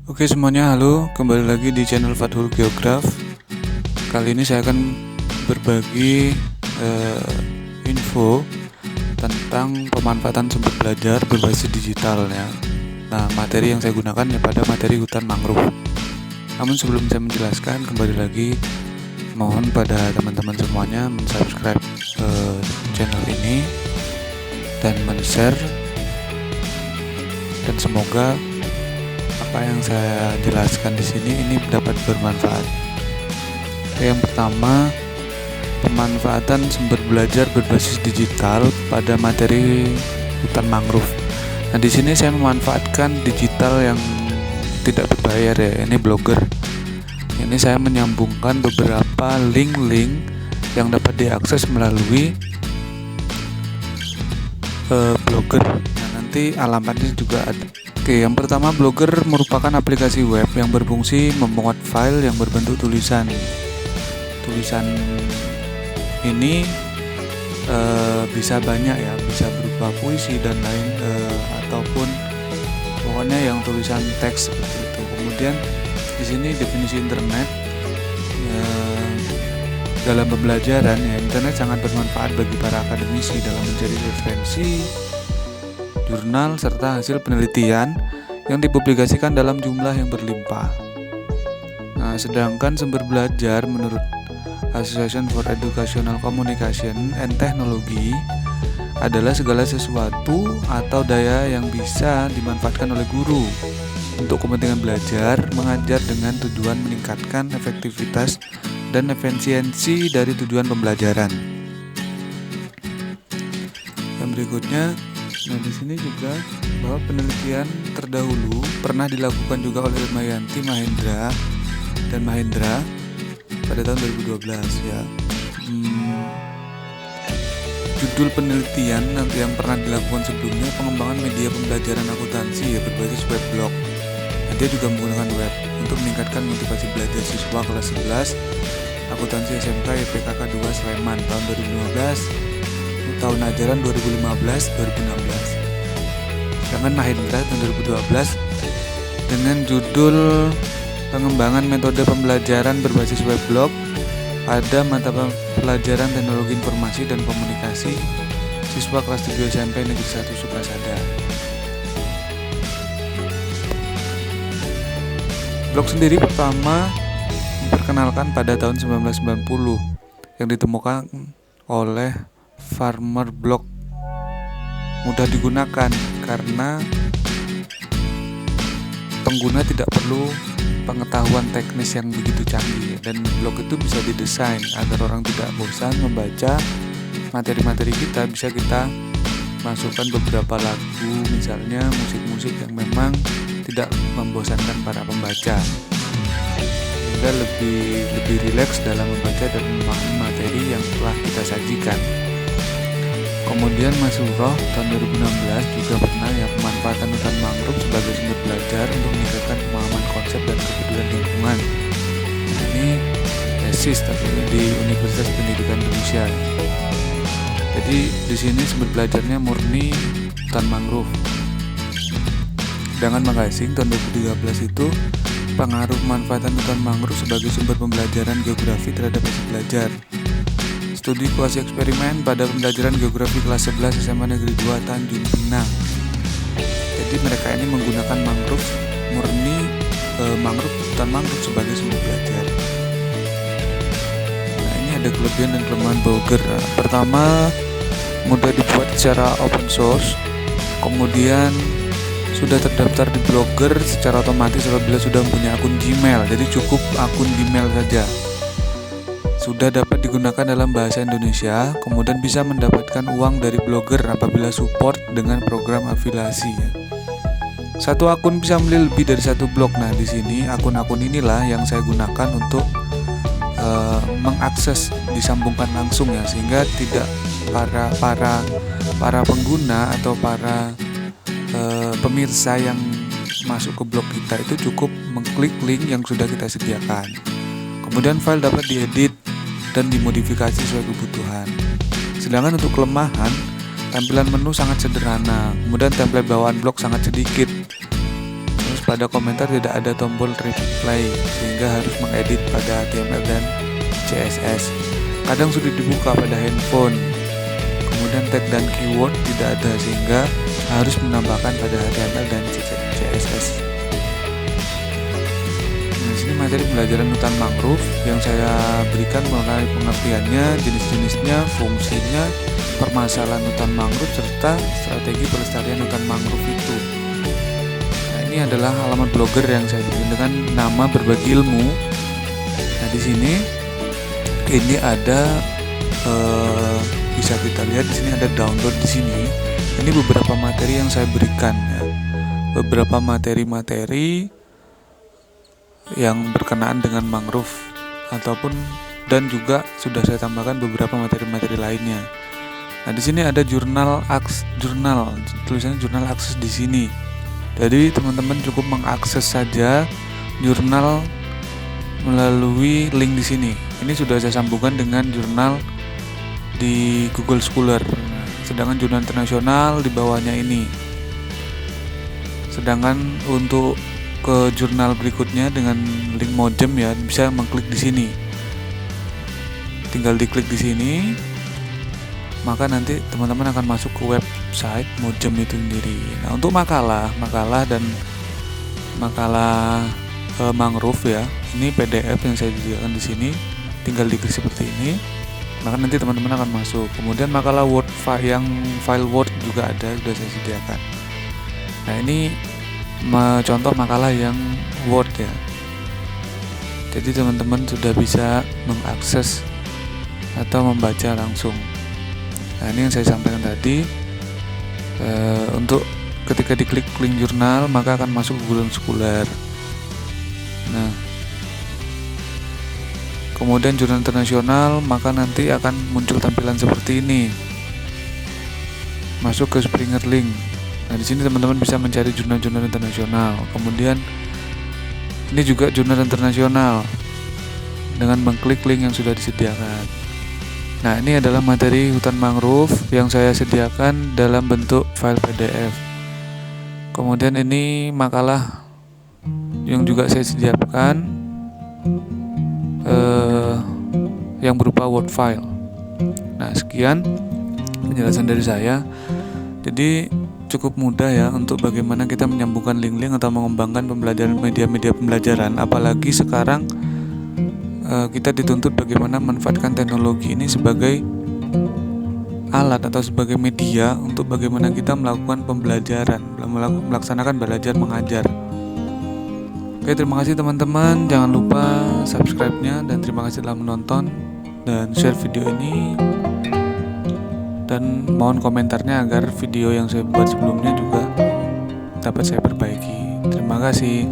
Oke semuanya, halo, kembali lagi di channel Fathul Geograf. Kali ini saya akan berbagi info tentang pemanfaatan sumber belajar berbasis digital ya. Nah, materi yang saya gunakan pada materi hutan mangrove. Namun sebelum saya menjelaskan, kembali lagi mohon pada teman-teman semuanya mensubscribe channel ini dan men-share, dan semoga apa yang saya jelaskan di sini ini dapat bermanfaat. Yang pertama, pemanfaatan sumber belajar berbasis digital pada materi hutan mangrove. Nah, di sini saya memanfaatkan digital yang tidak berbayar ya. Ini Blogger. Ini saya menyambungkan beberapa link-link yang dapat diakses melalui Blogger. Nah, nanti alamatnya juga ada. Oke, yang pertama, Blogger merupakan aplikasi web yang berfungsi memuat file yang berbentuk tulisan. Tulisan ini bisa banyak ya, bisa berupa puisi dan lain, ataupun pokoknya yang tulisan teks seperti itu. Kemudian di sini definisi internet dalam pembelajaran ya. Internet sangat bermanfaat bagi para akademisi dalam mencari referensi, jurnal, serta hasil penelitian yang dipublikasikan dalam jumlah yang berlimpah. Nah, sedangkan sumber belajar menurut Association for Educational Communication and Technology adalah segala sesuatu atau daya yang bisa dimanfaatkan oleh guru untuk kepentingan belajar, mengajar dengan tujuan meningkatkan efektivitas dan efisiensi dari tujuan pembelajaran. Yang berikutnya, nah di sini juga bahwa penelitian terdahulu pernah dilakukan juga oleh Damayanti Mahendra dan Mahendra pada tahun 2012 ya. Judul penelitian yang pernah dilakukan sebelumnya pengembangan media pembelajaran akuntansi ya berbasis web blog. Nah, dia juga menggunakan web untuk meningkatkan motivasi belajar siswa kelas 11 akuntansi SMK YPKK 2 Sleman tahun 2015 tahun ajaran 2015-2016. Sedangkan Mahendra tahun 2012 dengan judul pengembangan metode pembelajaran berbasis web blog pada mata pelajaran teknologi informasi dan komunikasi siswa kelas 7 SMP Negeri 1 Sukasada. Blog sendiri pertama diperkenalkan pada tahun 1990 yang ditemukan oleh Farmer Blog. Mudah digunakan karena pengguna tidak perlu pengetahuan teknis yang begitu canggih, dan blog itu bisa didesain agar orang tidak bosan membaca materi-materi kita. Bisa kita masukkan beberapa lagu, misalnya musik-musik yang memang tidak membosankan para pembaca, sehingga lebih rileks dalam membaca dan memahami materi yang telah kita sajikan. Kemudian Mas Suroh tahun 2016 juga pernah ya pemanfaatan hutan mangrove sebagai sumber belajar untuk meningkatkan pemahaman konsep dan kepedulian lingkungan. Nah, ini tesis tapi di Universitas Pendidikan Indonesia. Jadi di sini sumber belajarnya murni hutan mangrove. Sedangkan Magassing tahun 2013 itu pengaruh pemanfaatan hutan mangrove sebagai sumber pembelajaran geografi terhadap hasil belajar. Studi kuasi eksperimen pada pembelajaran geografi kelas 11 SMA Negeri 2 Tanjung Pinang. Jadi mereka ini menggunakan mangrove murni, hutan mangrove sebagai sumber belajar. Nah, ini ada kelebihan dan kelemahan Blogger. Pertama, mudah dibuat secara open source. Kemudian sudah terdaftar di Blogger secara otomatis apabila sudah mempunyai akun Gmail. Jadi cukup akun Gmail saja. Sudah dapat digunakan dalam bahasa Indonesia, kemudian bisa mendapatkan uang dari Blogger apabila support dengan program afiliasi ya. Satu akun bisa membeli lebih dari satu blog. Nah, di sini akun-akun inilah yang saya gunakan untuk mengakses, disambungkan langsung ya, sehingga tidak para pengguna atau para pemirsa yang masuk ke blog kita itu cukup mengklik link yang sudah kita sediakan. Kemudian file dapat diedit dan dimodifikasi sesuai kebutuhan. Sedangkan untuk kelemahan, tampilan menu sangat sederhana. Kemudian template bawaan blog sangat sedikit. Terus pada komentar tidak ada tombol reply sehingga harus mengedit pada HTML dan CSS. Kadang sulit dibuka pada handphone. Kemudian tag dan keyword tidak ada sehingga harus menambahkan pada HTML dan CSS. Di sini materi pembelajaran hutan mangrove yang saya berikan mengenai pengertiannya, jenis-jenisnya, fungsinya, permasalahan hutan mangrove serta strategi pelestarian hutan mangrove itu. Nah, ini adalah halaman blogger yang saya bikin dengan nama berbagi ilmu. Nah, di sini ini ada bisa kita lihat di sini ada download di sini. Ini beberapa materi yang saya berikan ya. Beberapa materi-materi yang berkenaan dengan mangrove ataupun dan juga sudah saya tambahkan beberapa materi-materi lainnya. Nah, di sini ada jurnal tulisannya jurnal akses di sini. Jadi teman-teman cukup mengakses saja jurnal melalui link di sini. Ini sudah saya sambungkan dengan jurnal di Google Scholar. Sedangkan jurnal internasional di bawahnya ini. Sedangkan untuk ke jurnal berikutnya dengan link Mojem ya, bisa mengklik di sini. Tinggal diklik di sini, maka nanti teman-teman akan masuk ke website Mojem itu sendiri. Nah, untuk makalah dan makalah mangrove ya, ini PDF yang saya sediakan di sini. Tinggal diklik seperti ini, maka nanti teman-teman akan masuk. Kemudian makalah Word yang file Word juga ada, sudah saya sediakan. Nah, ini contoh makalah yang Word ya. Jadi teman-teman sudah bisa mengakses atau membaca langsung. Nah, ini yang saya sampaikan tadi. Untuk ketika diklik link jurnal maka akan masuk ke Google Scholar. Nah, kemudian jurnal internasional maka nanti akan muncul tampilan seperti ini. Masuk ke Springer Link. Nah, di sini teman-teman bisa mencari jurnal-jurnal internasional. Kemudian ini juga jurnal internasional dengan mengklik link yang sudah disediakan. Nah, ini adalah materi hutan mangrove yang saya sediakan dalam bentuk file PDF. Kemudian ini makalah yang juga saya sediakan yang berupa Word file. Nah, sekian penjelasan dari saya. Jadi cukup mudah ya untuk bagaimana kita menyambungkan link-link atau mengembangkan pembelajaran media-media pembelajaran, apalagi sekarang kita dituntut bagaimana memanfaatkan teknologi ini sebagai alat atau sebagai media untuk bagaimana kita melakukan pembelajaran, melaksanakan belajar mengajar. Oke, terima kasih teman-teman, jangan lupa subscribe-nya dan terima kasih telah menonton dan share video ini. Dan mohon komentarnya agar video yang saya buat sebelumnya juga dapat saya perbaiki. Terima kasih.